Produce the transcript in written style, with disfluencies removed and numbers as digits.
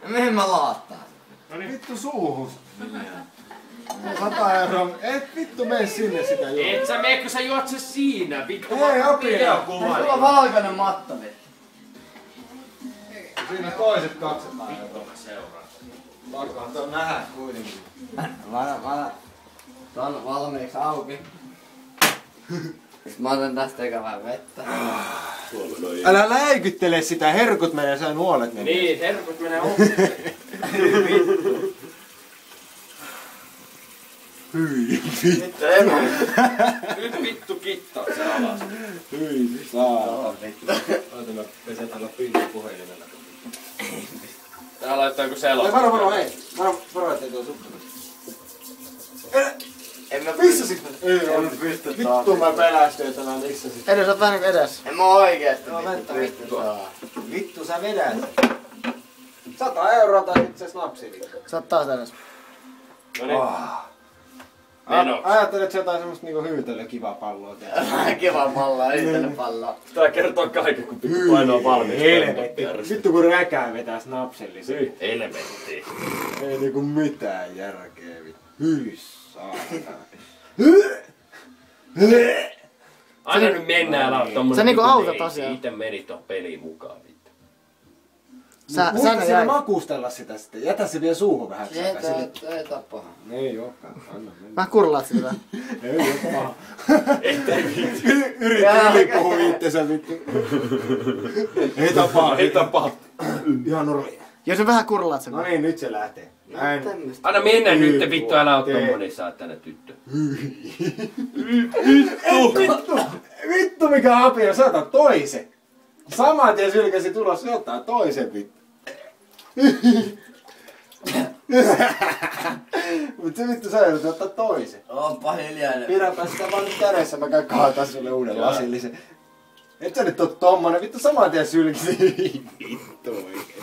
Mihin mä laattaan? Vittu suuhun. 100 €. Et vittu mene sinne sitä juo. Et sä mene, kun sä juot se siinä. Vittu Ei opi. Sulla on valkoinen matto vittu. Siinä toiset 200 €. Pakkohan tuon nähdä kuitenkin. Mä oon valmiiksi auki. Mä otan tästä eikä vähän vettä. Älä läikyttele sitä, herkut menee, sä nuolet menee. Niin, herkut menee oppeen. Hyi Vittu ei mä. Nyt vittu kittaa se alas. Hyi saa. Oota mä pesen tällä pinnan puhelimella. Tää laittaa joku selo. Ei varo, hei. Varo ettei tuo sukka. En mä Missasit mä? Ei En on. pysty Vittu mä pelästyin, että mä missasit. Edes oot vähän niinku edes. En mä oikeesti Vittu. Vittu sä vedät. 100 € tai itse snapsi. Sä oot taas edes. Noniin. Menoksi. Ajattelet, että se jotain semmoista niinku hyytelö kivaa palloa tehdä. Kiva palloa, yhtenä palloa. Tää kertoo kaiken, kun pikku painoa valmiiksi. Helvetti. Vittu kun räkää vetää snapsellisen. Helvetti. Ei niinku mitään järkeä vittu. Hyi saatana. Anna nyt mennä, älä oo tommonen. Sä niinku vittu autat neiti. asiaa. Ite meni tohon peliin mukaan, vittu. Muista Sä sinä jäi. makustella sitä sitten. Jätä se vielä suuhun vähän. Ei tää paha. Ei ookaan. Anna mennä. Vähän kurlaat sitä. Ei oo paha. Ettei vittu. Yritti ylipuhua itsensä vittu. Ei tapaa. Ei tapaa. Ihan normi. Jos sä vähän kurlaat sen. No niin, nyt se lähtee. Näin. Anna mennä nyt, vittu, älä oo tommonen saatana tyttö. Vittu mikä apina, sä otat toisen. Saman tien sylkäsi tulos, se ottaa toisen vittu. Mut se vittu sä joudut ottaa toisen. Oonpa hiljainen. Pidäpä sitä vaan nyt kädessä, mä käyn kaataa sulle uuden lasillisen. Et sä nyt oo tommonen, vittu saman tien sylkäsi. Vittu oikein.